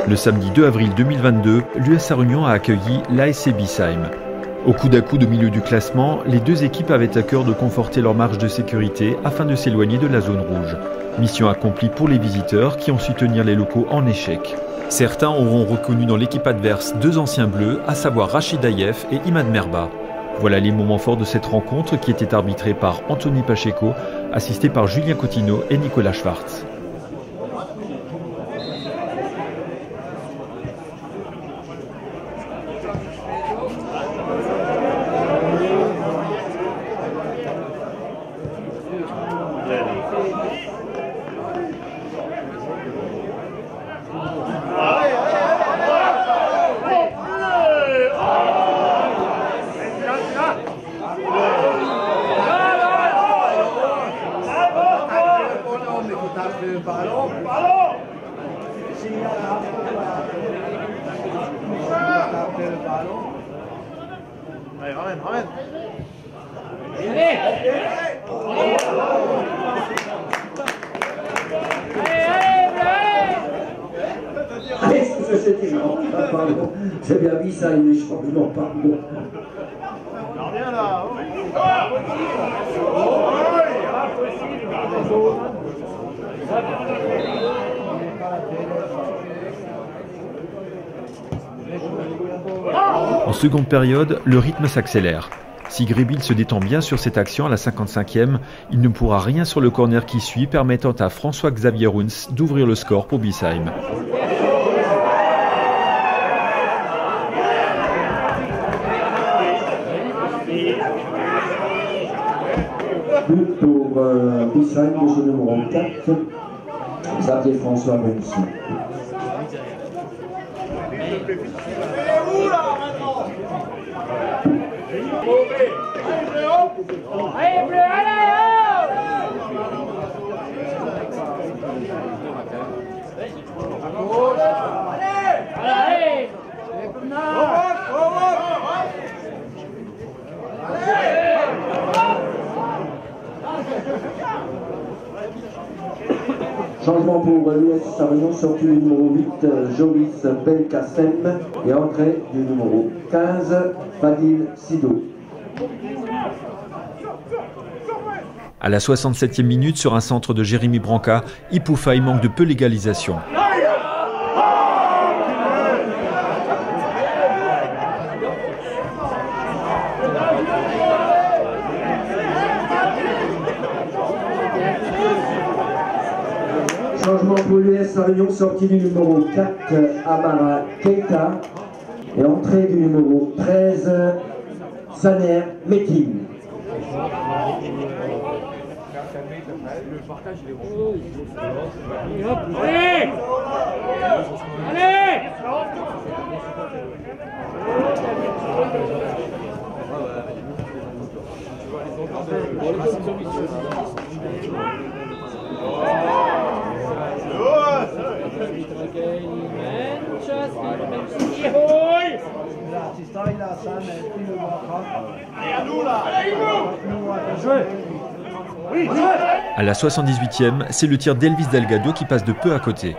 Le samedi 2 avril 2022, l'US Arunion a accueilli l'ASC Biesheim. Au coude à coude au milieu du classement, les deux équipes avaient à cœur de conforter leur marge de sécurité afin de s'éloigner de la zone rouge. Mission accomplie pour les visiteurs qui ont su tenir les locaux en échec. Certains auront reconnu dans l'équipe adverse deux anciens bleus, à savoir Rachid Aïef et Imad Merba. Voilà les moments forts de cette rencontre qui était arbitrée par Anthony Pacheco, assisté par Julien Cottineau et Nicolas Schwartz. Allez, ramène. Allez, c'était non, pardon. J'ai bien mis ça, mais je crois que non, pardon. Gardien là, En seconde période, le rythme s'accélère. Si Greville se détend bien sur cette action à la 55e, il ne pourra rien sur le corner qui suit, permettant à François-Xavier Runs d'ouvrir le score pour Biesheim. But pour Biesheim, le numéro 4, Xavier François Runs. Changement pour l'US Arunion, sortie du numéro 8, Joris Belkacem, et entrée du numéro 15, Fadil Sido. À la 67e minute, sur un centre de Jérémy Branca, Ipoufaï manque de peu l'égalisation. Changement pour l'US Arunion, sortie du numéro 4, Amara Keita, et entrée du numéro 13, Saner Metin. Le partage, il est bon. Allez! Allez! À la 78e, c'est le tir d'Elvis Delgado qui passe de peu à côté.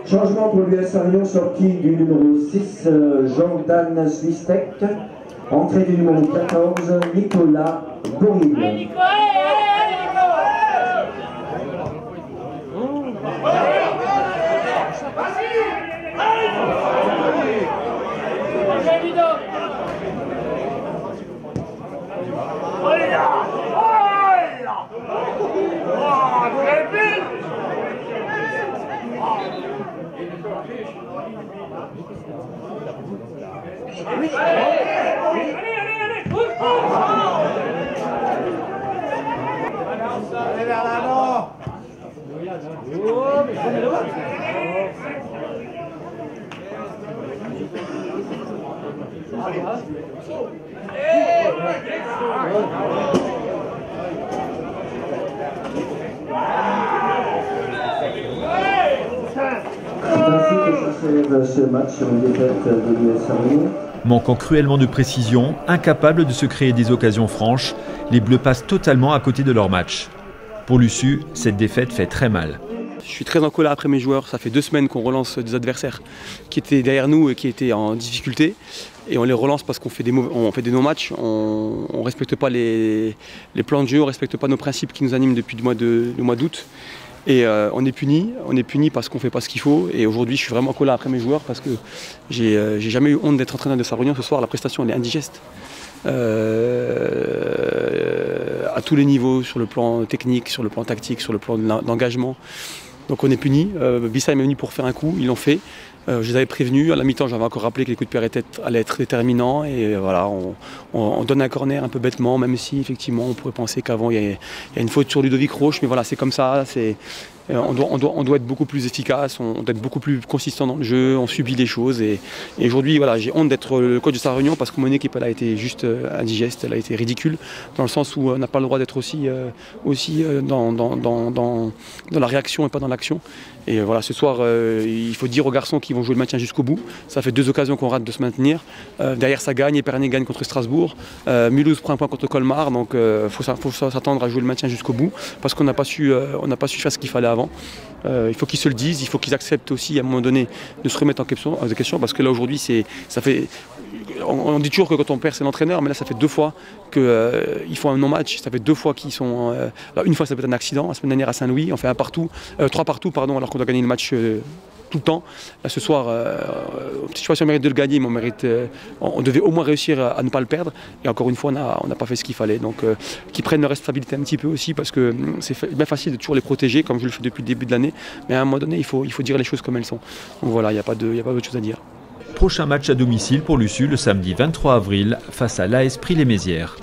Changement pour l'US Arunion, sortie du numéro 6, Jordan Swistek, entrée du numéro 14, Nicolas Bouril. Allez vers l'avant. C'est ainsi que s'achève ce match sur une défaite de l'US Arunion. Manquant cruellement de précision, incapables de se créer des occasions franches, les Bleus passent totalement à côté de leur match. Pour Luçu, cette défaite fait très mal. Je suis très en colère après mes joueurs. Ça fait 2 semaines qu'on relance des adversaires qui étaient derrière nous et qui étaient en difficulté. Et on les relance parce qu'on fait des non-matchs, on ne respecte pas les plans de jeu, on ne respecte pas nos principes qui nous animent depuis le mois d'août. Et on est puni parce qu'on ne fait pas ce qu'il faut. Et aujourd'hui, je suis vraiment en colère après mes joueurs parce que j'ai jamais eu honte d'être entraîneur de Sarre-Union. Ce soir, la prestation elle est indigeste. À tous les niveaux, sur le plan technique, sur le plan tactique, sur le plan d'engagement. Donc on est puni. B-Sime est venu pour faire un coup, ils l'ont fait. Je les avais prévenus. À la mi-temps, j'avais encore rappelé que les coups de pied allaient être déterminants. Et voilà, on donne un corner un peu bêtement, même si effectivement on pourrait penser qu'avant il y a une faute sur Ludovic Roche. Mais voilà, c'est comme ça. On doit être beaucoup plus efficace, on doit être beaucoup plus consistant dans le jeu, on subit les choses. Et aujourd'hui, voilà, j'ai honte d'être le coach de Sarre-Union parce que mon équipe elle a été juste indigeste, elle a été ridicule, dans le sens où on n'a pas le droit d'être aussi dans la réaction et pas dans l'action. Et voilà, ce soir, il faut dire aux garçons qu'ils vont jouer le maintien jusqu'au bout. Ça fait 2 occasions qu'on rate de se maintenir. Derrière, ça gagne, Épernay gagne contre Strasbourg. Mulhouse prend un point contre Colmar, donc il faut s'attendre à jouer le maintien jusqu'au bout parce qu'on n'a pas su faire ce qu'il fallait avant. Il faut qu'ils se le disent, il faut qu'ils acceptent aussi à un moment donné de se remettre en question parce que là aujourd'hui, on dit toujours que quand on perd c'est l'entraîneur, mais là ça fait 2 fois qu'ils font un non-match, ça fait 2 fois qu'ils sont... une fois ça peut être un accident, la semaine dernière à Saint-Louis, on fait 3 partout pardon, alors qu'on doit gagner le match tout le temps. Là ce soir, je sais pas si on mérite de le gagner, mais on devait au moins réussir à ne pas le perdre. Et encore une fois, on n'a pas fait ce qu'il fallait. Donc qu'ils prennent leur responsabilité un petit peu aussi, parce que c'est bien facile de toujours les protéger, comme je le fais depuis le début de l'année. Mais à un moment donné, il faut dire les choses comme elles sont. Donc voilà, il n'y a pas d'autre chose à dire. Prochain match à domicile pour Luçu le samedi 23 avril face à l'AS Prix-les-Mézières.